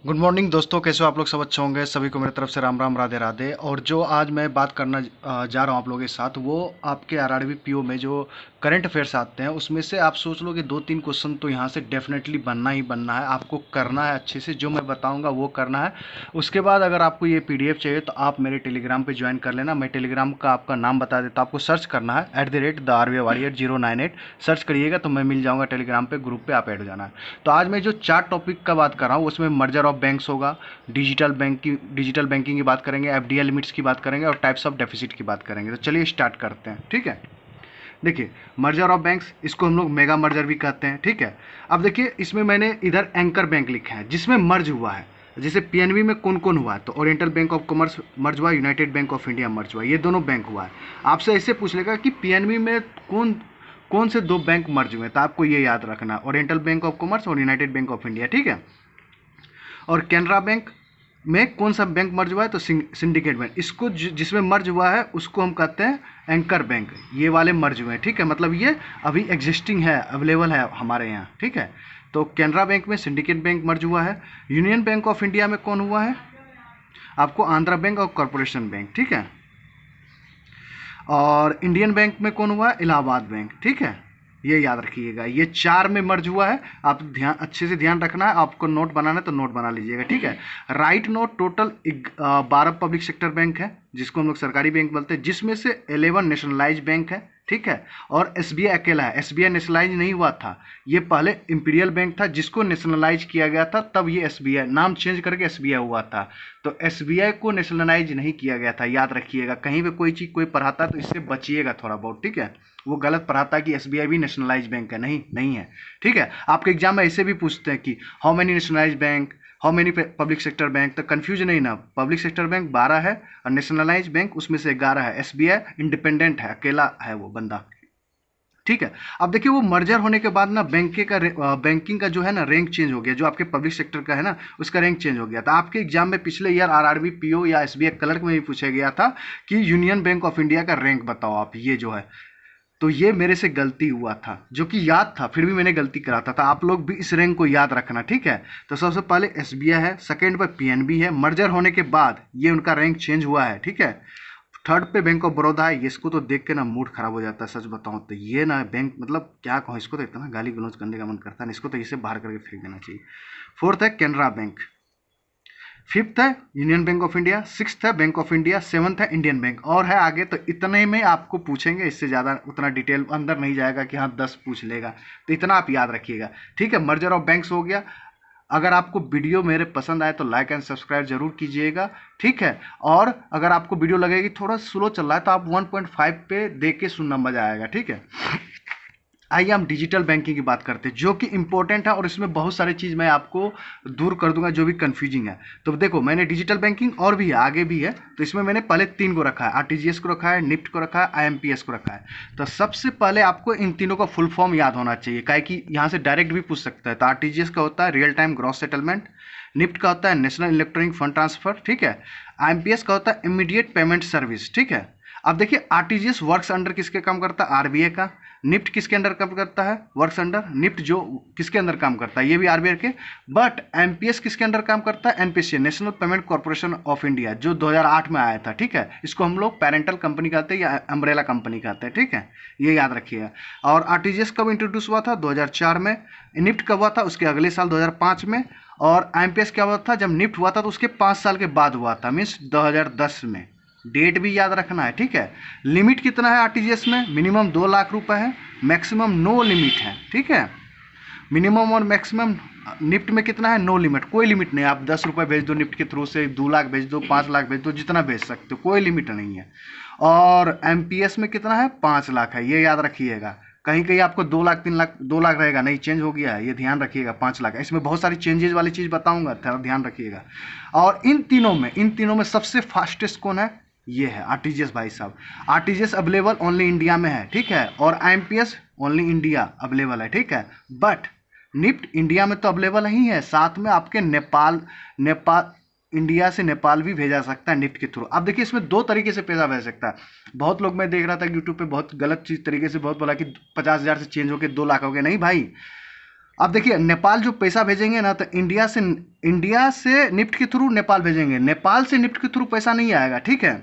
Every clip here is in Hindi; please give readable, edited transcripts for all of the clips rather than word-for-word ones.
गुड मॉर्निंग दोस्तों, कैसे हो आप लोग? सब अच्छे होंगे। सभी को मेरी तरफ से राम राम, राधे राधे। और जो आज मैं बात करना जा रहा हूँ आप लोगों के साथ, वो आपके आरआरबी पीओ में जो करंट अफेयर्स आते हैं उसमें से आप सोच लो कि 2-3 क्वेश्चन तो यहाँ से डेफिनेटली बनना ही बनना है। आपको करना है अच्छे से, जो मैं बताऊँगा वो करना है। उसके बाद अगर आपको ये पीडीएफ चाहिए तो आप मेरे टेलीग्राम पे ज्वाइन कर लेना। मैं टेलीग्राम का आपका नाम बता देता हूँ। आपको सर्च करना है @the RBI 098 सर्च करिएगा तो मैं मिल जाऊँगा टेलीग्राम पे, ग्रुप पे आप ऐड हो जाना है। तो आज मैं जो 4 टॉपिक का बात कर रहा हूँ उसमें मर्जर ऑफ बैंक्स होगा, डिजिटल बैंकिंग की बात करेंगे, एफडीआई लिमिट्स की बात करेंगे और टाइप्स ऑफ डेफिसिट की बात करेंगे। तो चलिए स्टार्ट करते हैं, ठीक है। देखिए, मर्जर ऑफ बैंक्स, इसको हम लोग मेगा मर्जर भी कहते हैं, ठीक है। अब देखिए, इसमें मैंने इधर एंकर बैंक लिखा है जिसमें मर्ज हुआ है। जैसे पीएनबी में कौन कौन हुआ है, तो ओरिएंटल बैंक ऑफ कॉमर्स मर्ज हुआ, यूनाइटेड बैंक ऑफ इंडिया मर्ज हुआ, ये दोनों बैंक हुआ है। आपसे ऐसे पूछ लेगा कि पीएनबी में कौन कौन से दो बैंक मर्ज हुए, तो आपको ये याद रखना, ओरिएंटल बैंक ऑफ कॉमर्स और यूनाइटेड बैंक ऑफ इंडिया, ठीक है। और कैनरा बैंक में कौन सा बैंक मर्ज हुआ है, तो सिंडिकेट बैंक। इसको जिसमें मर्ज हुआ है उसको हम कहते हैं एंकर बैंक। ये वाले मर्ज हुए हैं, ठीक है, मतलब ये अभी एग्जिस्टिंग है, अवेलेबल है हमारे यहाँ, ठीक है। तो कैनरा बैंक में सिंडिकेट बैंक मर्ज हुआ है। यूनियन बैंक ऑफ इंडिया में कौन हुआ है, आपको आंध्रा बैंक और कॉरपोरेशन बैंक, ठीक है। और इंडियन बैंक में कौन हुआ है, इलाहाबाद बैंक, ठीक है। ये याद रखिएगा, ये 4 में मर्ज हुआ है। आप ध्यान अच्छे से ध्यान रखना है, आपको नोट बनाना है तो नोट बना लीजिएगा, ठीक है। Right note, total 12 public sector bank है जिसको हम लोग सरकारी बैंक बोलते हैं, जिसमें से 11 नेशनलाइज बैंक है, ठीक है। और एसबीआई अकेला है। एसबीआई नेशनलाइज नहीं हुआ था, ये पहले इंपीरियल बैंक था जिसको नेशनलाइज किया गया था, तब ये एसबीआई नाम चेंज करके एसबीआई हुआ था। तो एसबीआई को नेशनलाइज नहीं किया गया था, याद रखिएगा। कहीं पे कोई चीज़ कोई पढ़ाता है तो इससे बचिएगा थोड़ा बहुत, ठीक है। वो गलत पढ़ाता है कि एसबीआई भी नेशनलाइज बैंक है, नहीं नहीं है, ठीक है। आपके एग्जाम में ऐसे भी पूछते हैं कि how many nationalise bank, how many public sector bank, तो कंफ्यूज नहीं ना। पब्लिक सेक्टर बैंक 12 है और नेशनलाइज बैंक उसमें से 11 है। एसबीआई इंडिपेंडेंट है, अकेला है वो बंदा, ठीक है। अब देखिए, वो मर्जर होने के बाद ना बैंकिंग का जो है ना रैंक चेंज हो गया। जो आपके पब्लिक सेक्टर का है ना उसका रैंक चेंज हो गया था। आपके एग्जाम में पिछले ईयर आरआरबी पीओ या एसबीआई क्लर्क में भी पूछा गया था कि यूनियन बैंक ऑफ इंडिया का रैंक बताओ आप, ये जो है। तो ये मेरे से गलती हुआ था, जो कि याद था फिर भी मैंने गलती कराता था। आप लोग भी इस रैंक को याद रखना, ठीक है। तो सबसे पहले एसबीआई है, सेकंड पे पीएनबी है। मर्जर होने के बाद ये उनका रैंक चेंज हुआ है, ठीक है। थर्ड पे बैंक ऑफ बड़ौदा है। इसको तो देख के ना मूड खराब हो जाता है, सच बताऊं तो। ये ना बैंक, मतलब क्या कहूँ, इसको तो इतना गाली गलौज करने का मन करता है, इसको तो इसे बाहर करके फेंक देना चाहिए। फोर्थ है कैनरा बैंक। फिफ्थ है union bank of India. Sixth है बैंक ऑफ इंडिया। सेवन्थ है इंडियन बैंक। और है आगे, तो इतने में आपको पूछेंगे, इससे ज़्यादा उतना डिटेल अंदर नहीं जाएगा कि हाँ 10 पूछ लेगा। तो इतना आप याद रखिएगा, ठीक है। मर्जर ऑफ बैंक्स हो गया। अगर आपको वीडियो मेरे पसंद आए तो लाइक एंड सब्सक्राइब जरूर कीजिएगा, ठीक है। और अगर आपको वीडियो लगेगी थोड़ा स्लो चल रहा है तो आप 1.5 पे देख के सुनना, मजा आएगा, ठीक है। आइए हम डिजिटल बैंकिंग की बात करते हैं, जो कि इंपॉर्टेंट है और इसमें बहुत सारी चीज़ मैं आपको दूर कर दूंगा जो भी कंफ्यूजिंग है। तो देखो, मैंने डिजिटल बैंकिंग और भी है, आगे भी है। तो इसमें मैंने पहले 3 को रखा है, आरटीजीएस को रखा है, निफ्ट को रखा है, आईएमपीएस को रखा है। तो सबसे पहले आपको इन तीनों का फुल फॉर्म याद होना चाहिए, काहे कि यहाँ से डायरेक्ट भी पूछ सकता है। तो आरटीजीएस का होता है real time gross settlement, NEFT का होता है नेशनल इलेक्ट्रॉनिक फंड ट्रांसफर, ठीक है। आईएमपीएस का होता है इमीडिएट पेमेंट सर्विस, ठीक है। अब देखिए, आरटीजीएस वर्क्स अंडर किसके काम करता है, आरबीआई का। निफ्ट किसके अंडर काम करता है, वर्क्स अंडर निफ्ट, जो किसके अंदर काम करता है, ये भी आरबीआई के। बट एमपीएस किसके अंडर काम करता है, NPC, national payment corporation of India, जो 2008 में आया था, ठीक है। इसको हम लोग पेरेंटल कंपनी कहते हैं या अम्ब्रेला कंपनी कहते हैं, ठीक है। ये याद रखिएगा। और आरटीजीएस कब इंट्रोड्यूस हुआ था, 2004 में। निफ्ट कब हुआ था, उसके अगले साल 2005 में। और एमपीएस क्या हुआ था, जब निफ्ट हुआ था तो उसके 5 साल के बाद हुआ था, मीन्स 2010 में। डेट भी याद रखना है, ठीक है। लिमिट कितना है आरटीजीएस में, मिनिमम 2 लाख रुपए है, मैक्सिमम नो लिमिट है, ठीक है। मिनिमम और मैक्सिमम निफ्ट में कितना है, नो लिमिट, कोई लिमिट नहीं। आप 10 रुपये भेज दो निफ्ट के थ्रू से, 2 लाख भेज दो, 5 लाख भेज दो, जितना भेज सकते हो, कोई लिमिट नहीं है। और एमपीएस में कितना है, 5 लाख है, ये याद रखिएगा। कहीं कहीं आपको 2 लाख 3 लाख 2 लाख रहेगा, नहीं चेंज हो गया है, ये ध्यान रखिएगा। 5 लाख है, इसमें बहुत सारी चेंजेस वाली चीज़ बताऊंगा, थोड़ा ध्यान रखिएगा। और इन तीनों में सबसे फास्टेस्ट कौन है, ये है आरटीजीएस भाई साहब। आरटीजीएस अवेलेबल ओनली इंडिया में है, ठीक है। और आईएमपीएस ओनली इंडिया अवेलेबल है, ठीक है। बट निफ्ट इंडिया में तो अवेलेबल नहीं है, साथ में आपके नेपाल नेपाल इंडिया से नेपाल भी भेजा सकता है निफ्ट के थ्रू। अब देखिए, इसमें 2 तरीके से पैसा भेज सकता है। बहुत लोग, मैं देख रहा था यूट्यूब पे, बहुत गलत चीज तरीके से बहुत बोला कि 50,000 से चेंज होकर 2 लाख हो गया। नहीं भाई, अब देखिए नेपाल जो पैसा भेजेंगे ना, तो इंडिया से निफ्ट के थ्रू नेपाल भेजेंगे, नेपाल से निफ्ट के थ्रू पैसा नहीं आएगा, ठीक है।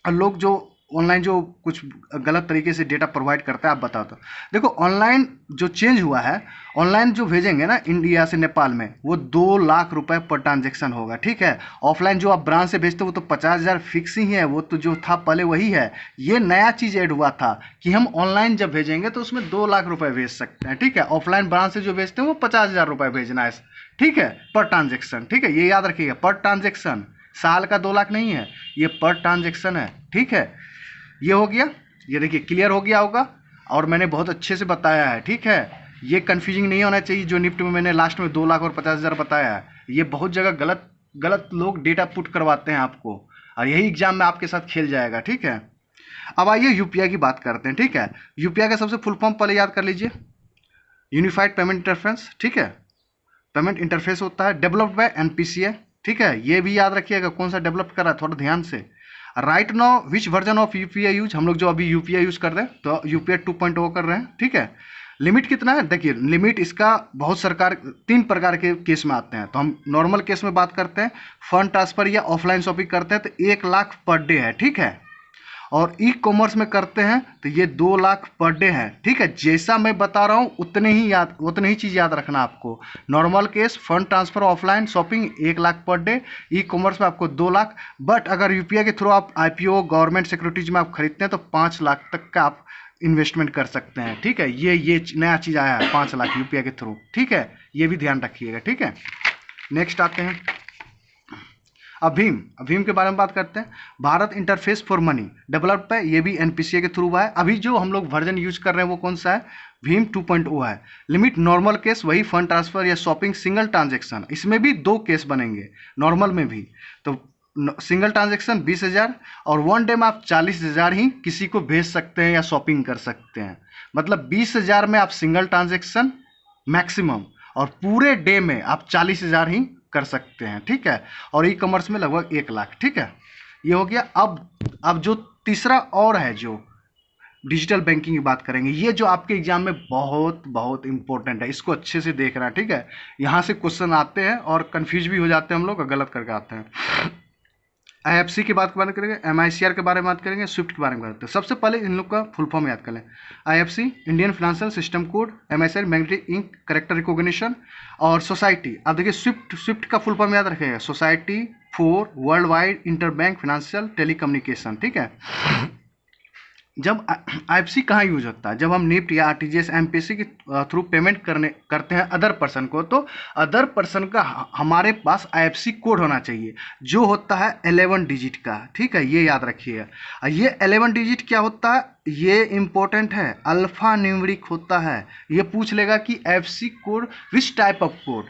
और लोग जो ऑनलाइन जो कुछ गलत तरीके से डेटा प्रोवाइड करता है, आप बताओ तो। देखो ऑनलाइन जो चेंज हुआ है, ऑनलाइन जो भेजेंगे ना इंडिया से नेपाल में, वो 2 लाख रुपए पर ट्रांजेक्शन होगा, ठीक है। ऑफलाइन जो आप ब्रांच से भेजते हो वो तो 50,000 फिक्स ही है, वो तो जो था पहले वही है। ये नया चीज़ ऐड हुआ था कि हम ऑनलाइन जब भेजेंगे तो उसमें 2 लाख रुपए भेज सकते हैं, ठीक है। ऑफलाइन ब्रांच से जो भेजते हैं वो 50,000 रुपए भेजना है, ठीक है, पर ट्रांजेक्शन, ठीक है। ये याद रखिएगा, पर ट्रांजेक्शन, साल का 2 लाख नहीं है, ये पर ट्रांजेक्शन है, ठीक है। ये हो गया, ये देखिए क्लियर हो गया होगा, और मैंने बहुत अच्छे से बताया है, ठीक है। ये कंफ्यूजिंग नहीं होना चाहिए, जो निफ्ट में मैंने लास्ट में 2 लाख और 50,000 बताया है, ये बहुत जगह गलत गलत लोग डेटा पुट करवाते हैं आपको, और यही एग्जाम में आपके साथ खेल जाएगा, ठीक है। अब आइए यूपीआई की बात करते हैं, ठीक है। यूपीआई का सबसे फुल फॉर्म पहले याद कर लीजिए, यूनिफाइड पेमेंट इंटरफेस, ठीक है। पेमेंट इंटरफेस होता है डेवलप्ड बाय एनपीसीआई, ठीक है। ये भी याद रखिएगा कौन सा डेवलप कर रहा है, थोड़ा ध्यान से। Right now which version of UPI use, हम लोग जो अभी यूपीआई यूज कर रहे हैं तो यूपीआई 2.0 कर रहे हैं, ठीक है। लिमिट कितना है, देखिए लिमिट इसका बहुत 3 प्रकार के केस में आते हैं, तो हम नॉर्मल केस में बात करते हैं, फंड ट्रांसफर या ऑफलाइन शॉपिंग करते हैं तो 1 लाख पर डे है, ठीक है। और ई कॉमर्स में करते हैं तो ये 2 लाख पर डे है, ठीक है। जैसा मैं बता रहा हूँ उतने ही चीज़ याद रखना आपको। Normal case fund transfer offline shopping 1 lakh per day, e commerce में आपको 2 लाख, बट अगर यूपीआई के थ्रू आप आईपीओ गवर्नमेंट सिक्योरिटीज में आप खरीदते हैं तो 5 लाख तक का आप इन्वेस्टमेंट कर सकते हैं, ठीक है। ये नया चीज़ आया है 5 लाख यूपीआई के थ्रू, ठीक है। ये भी ध्यान रखिएगा, ठीक है। नेक्स्ट आते हैं अभीम के बारे में बात करते हैं। Bharat interface for money developed है, ये भी एनपीसीआई के थ्रू हुआ है। अभी जो हम लोग वर्जन यूज कर रहे हैं वो कौन सा है, भीम 2.0 है। लिमिट नॉर्मल केस वही फंड ट्रांसफर या शॉपिंग सिंगल ट्रांजेक्शन, इसमें भी 2 केस बनेंगे नॉर्मल में भी, तो सिंगल ट्रांजेक्शन 20,000 और 1 डे में आप 40,000 ही किसी को भेज सकते हैं या शॉपिंग कर सकते हैं। मतलब 20,000 में आप सिंगल ट्रांजेक्शन मैक्सिमम, और पूरे डे में आप 40,000 ही कर सकते हैं, ठीक है। और ई कॉमर्स में लगभग 1 लाख, ठीक है। ये हो गया। अब जो तीसरा और है, जो डिजिटल बैंकिंग की बात करेंगे, ये जो आपके एग्जाम में बहुत बहुत इंपॉर्टेंट है, इसको अच्छे से देखना, ठीक है। यहाँ से क्वेश्चन आते हैं और कंफ्यूज भी हो जाते हैं हम लोग, गलत करके आते हैं। आईएफसी की बात करेंगे, एमआईसीआर के बारे में बात करेंगे, स्विफ्ट के बारे में बात करेंगे। सबसे पहले इन लोग का फुल फॉर्म याद कर लें। IFC Indian financial system code, MICR magnetic ink character recognition, और सोसाइटी। अब देखिए स्विफ्ट का फुल फॉर्म याद रखिएगा, society for worldwide interbank financial telecommunication, ठीक है। जब आईएफसी कहाँ यूज होता है, जब हम निफ्ट या आरटीजीएस एमपीसी के थ्रू पेमेंट करते हैं अदर पर्सन को, तो अदर पर्सन का हमारे पास आईएफसी कोड होना चाहिए जो होता है 11 डिजिट का, ठीक है। ये याद रखिएगा। ये 11 डिजिट क्या होता है, ये इंपॉर्टेंट है, अल्फा न्यूमेरिक होता है। ये पूछ लेगा कि IFC code which type of code,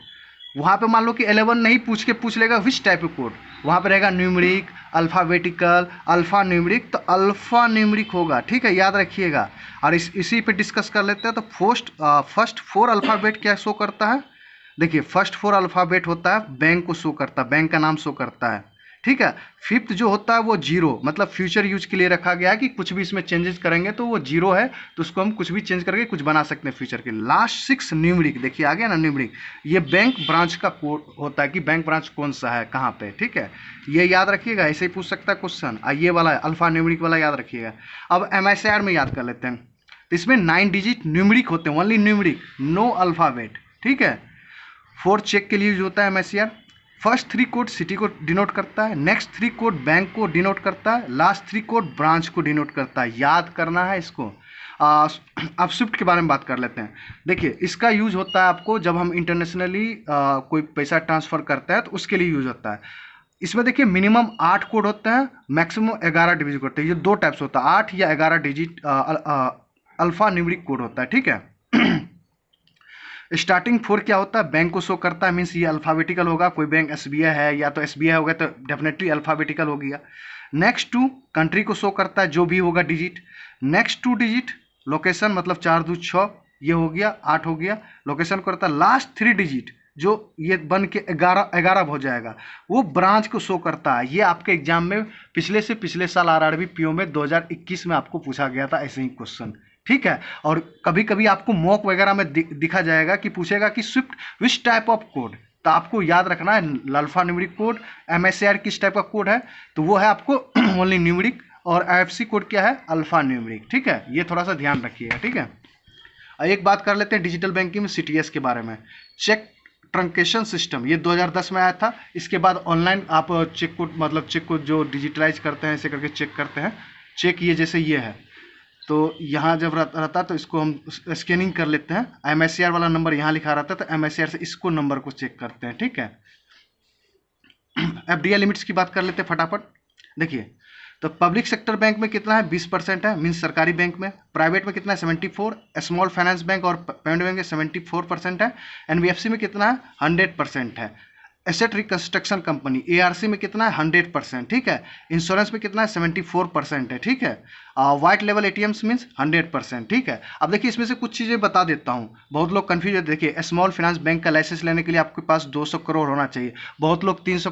वहाँ पे मान लो कि 11 नहीं पूछ लेगा विच टाइप ऑफ कोड, वहाँ पे रहेगा न्यूमेरिक, अल्फ़ाबेटिकल, अल्फ़ा न्यूमेरिक, तो अल्फ़ा न्यूमेरिक होगा, ठीक है, याद रखिएगा। और इसी पे डिस्कस कर लेते हैं। तो फर्स्ट 4 अल्फ़ाबेट क्या शो करता है, देखिए फर्स्ट 4 अल्फ़ाबेट होता है बैंक को शो करता है, बैंक का नाम शो करता है, ठीक है। 5th जो होता है वो 0, मतलब फ्यूचर यूज के लिए रखा गया है कि कुछ भी इसमें चेंजेस करेंगे तो वो 0 है, तो उसको हम कुछ भी चेंज करके कुछ बना सकते हैं फ्यूचर के लिए। लास्ट 6 न्यूमेरिक, देखिए आ गया ना न्यूमेरिक, ये बैंक ब्रांच का कोड होता है कि बैंक ब्रांच कौन सा है, कहाँ पे, ठीक है। ये याद रखिएगा, ऐसे ही पूछ सकता है क्वेश्चन। ये वाला अल्फा न्यूमेरिक वाला याद रखिएगा। अब एमआईसीआर में याद कर लेते हैं, तो इसमें 9 डिजिट न्यूमेरिक होते हैं, ओनली न्यूमेरिक, नो अल्फ़ाबेट, ठीक है। 4 चेक के लिए यूज होता है एमआईसीआर। फर्स्ट 3 कोड सिटी को डिनोट करता है, नेक्स्ट 3 कोड बैंक को डिनोट करता है, लास्ट 3 कोड ब्रांच को डिनोट करता है, याद करना है इसको। अब स्विफ्ट के बारे में बात कर लेते हैं। देखिए इसका यूज होता है आपको जब हम इंटरनेशनली कोई पैसा ट्रांसफ़र करता है तो उसके लिए यूज होता है। इसमें देखिए मिनिमम 8 कोड होते हैं, मैक्सिमम 11 डिजिट होते हैं। ये 2 टाइप्स होता है, 8 या 11 डिजिट अल्फा न्यूमेरिक कोड होता है, ठीक है। स्टार्टिंग 4 क्या होता है, बैंक को शो करता है, मीन्स ये अल्फ़ाबेटिकल होगा। कोई बैंक एसबीआई है या तो एसबीआई होगा तो डेफिनेटली अल्फ़ाबेटिकल हो गया। नेक्स्ट 2 कंट्री को शो करता है, जो भी होगा डिजिट। नेक्स्ट 2 डिजिट लोकेशन, मतलब 4 2 6, ये हो गया 8 हो गया, लोकेशन करता है। लास्ट 3 डिजिट जो ये बन के 11 हो जाएगा, वो ब्रांच को शो करता है। ये आपके एग्जाम में पिछले साल आरआरबी पीओ में 2021 में आपको पूछा गया था ऐसे ही क्वेश्चन, ठीक है। और कभी कभी आपको मॉक वगैरह में दिखा जाएगा कि पूछेगा कि Swift which type of code, तो आपको याद रखना है अल्फा न्यूमेरिक कोड। MSCR किस टाइप का कोड है, तो वो है आपको ओनली न्यूमेरिक, और IFSC कोड क्या है, अल्फा न्यूमेरिक। ठीक है, ये थोड़ा सा ध्यान रखिएगा। ठीक है, एक बात कर लेते हैं डिजिटल बैंकिंग में CTS के बारे में। चेक ट्रंकेशन सिस्टम ये 2010 में आया था। इसके बाद ऑनलाइन आप चेक को, मतलब चेक को जो डिजिटलाइज करते हैं, ऐसे करके चेक करते हैं। चेक ये जैसे ये है, तो यहाँ जब रहता तो इसको हम स्कैनिंग कर लेते हैं। MSCR वाला नंबर यहाँ लिखा रहता है, तो MSCR से इसको नंबर को चेक करते हैं। ठीक है, FDI लिमिट्स की बात कर लेते हैं फटाफट। देखिए, तो पब्लिक सेक्टर बैंक में कितना है, 20% है, मीन्स सरकारी बैंक में। प्राइवेट में कितना है, 74। स्मॉल फाइनेंस बैंक और पेमेंट बैंक में 74% है। NBFC में कितना है, 100% है। एसेट रिकंस्ट्रक्शन कंपनी ARC में कितना है, 100%। ठीक है, इंश्योरेंस में कितना है, 74% है। ठीक है, वाइट लेवल ATMs मीन्स 100%। ठीक है, अब देखिए इसमें से कुछ चीज़ें बता देता हूँ, बहुत लोग कंफ्यूज है। देखिए, स्मॉल फाइनेंस बैंक का लाइसेंस लेने के लिए आपके पास 200 करोड़ होना चाहिए। बहुत लोग 300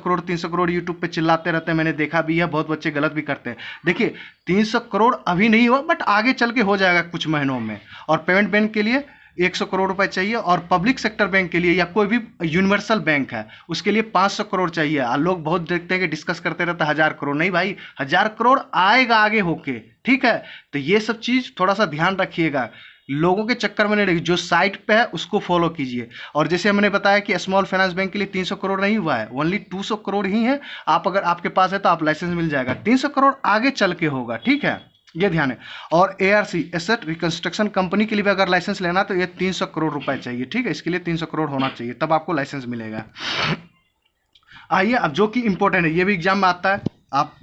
करोड़ यूट्यूब पे चिल्लाते रहते हैं, मैंने देखा भी है, बहुत बच्चे गलत भी करते हैं। देखिए, 300 करोड़ अभी नहीं हुआ, बट आगे चल के हो जाएगा कुछ महीनों में। और पेमेंट बैंक के लिए 100 करोड़ रुपए चाहिए, और पब्लिक सेक्टर बैंक के लिए या कोई भी यूनिवर्सल बैंक है उसके लिए 500 करोड़ चाहिए। और लोग बहुत देखते हैं कि डिस्कस करते रहते हैं 1000 करोड़। नहीं भाई, 1000 करोड़ आएगा आगे होके। ठीक है, तो ये सब चीज थोड़ा सा ध्यान रखिएगा, लोगों के चक्कर में नहीं रहिए, जो साइट पे है उसको फॉलो कीजिए। और जैसे मैंने बताया कि स्मॉल फाइनेंस बैंक के लिए 300 करोड़ नहीं हुआ है, ओनली 200 करोड़ ही है। आप अगर आपके पास है तो आप लाइसेंस मिल जाएगा। 300 करोड़ आगे चल के होगा। ठीक है, ये ध्यान है। और ARC एसेट रिकंस्ट्रक्शन कंपनी के लिए भी अगर लाइसेंस लेना तो ये 300 करोड़ रुपए चाहिए। ठीक है, इसके लिए 300 करोड़ होना चाहिए, तब आपको लाइसेंस मिलेगा। आइए, अब जो कि इंपॉर्टेंट है, ये भी एग्जाम में आता है। आप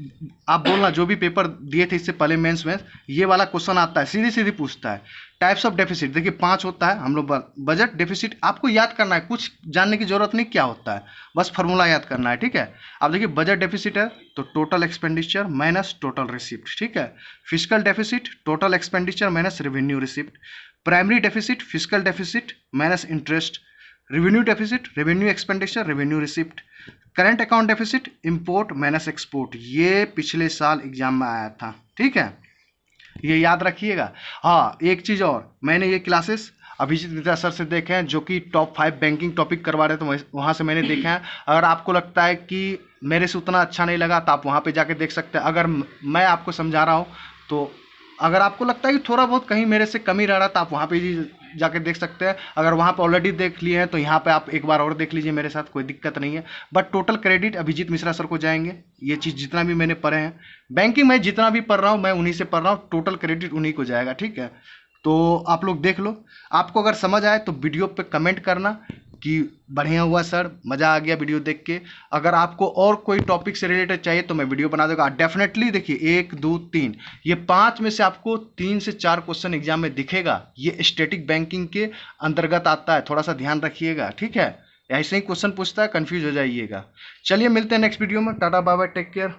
बोलना, जो भी पेपर दिए थे इससे पहले मेंस में, ये वाला क्वेश्चन आता है, सीधी सीधी पूछता है। टाइप्स ऑफ डेफिसिट, देखिए 5 होता है। हम लोग बजट डेफिसिट आपको याद करना है, कुछ जानने की जरूरत नहीं क्या होता है, बस फॉर्मूला याद करना है। ठीक है, अब देखिए बजट डेफिसिट है तो total expenditure minus total receipt. ठीक है, physical deficit total expenditure minus revenue receipt. Primary deficit physical deficit minus interest. Revenue deficit revenue expenditure revenue receipt. Current account deficit import minus export. ये पिछले साल एग्जाम में आया था। ठीक है, ये याद रखिएगा। हाँ, एक चीज़ और, मैंने ये क्लासेस अभिजीत मिश्रा सर से देखे हैं, जो कि टॉप 5 बैंकिंग टॉपिक करवा रहे थे, तो वहाँ से मैंने देखा है। अगर आपको लगता है कि मेरे से उतना अच्छा नहीं लगा तो आप वहाँ पे जाके देख सकते हैं। अगर मैं आपको समझा रहा हूँ तो अगर आपको लगता है कि थोड़ा बहुत कहीं मेरे से कमी रह रहा तो आप वहाँ पे ही जाके देख सकते हैं। अगर वहाँ पे ऑलरेडी देख लिए हैं तो यहाँ पे आप एक बार और देख लीजिए मेरे साथ, कोई दिक्कत नहीं है। But total credit Abhijit Mishra sir को जाएंगे। ये चीज़ जितना भी मैंने पढ़े हैं बैंकिंग में, जितना भी पढ़ रहा हूँ मैं उन्हीं से पढ़ रहा हूँ, टोटल क्रेडिट उन्हीं को जाएगा। ठीक है, तो आप लोग देख लो। आपको अगर समझ आए तो वीडियो पे कमेंट करना कि बढ़िया हुआ सर, मज़ा आ गया वीडियो देख के। अगर आपको और कोई टॉपिक से रिलेटेड चाहिए तो मैं वीडियो बना दूंगा डेफिनेटली। देखिए 1 2 3 ये 5 में से आपको 3 से 4 क्वेश्चन एग्जाम में दिखेगा। ये स्टैटिक बैंकिंग के अंतर्गत आता है, थोड़ा सा ध्यान रखिएगा। ठीक है, ऐसे ही क्वेश्चन पूछता है, कंफ्यूज हो जाइएगा। चलिए मिलते हैं नेक्स्ट वीडियो में। Tata bye bye, take care.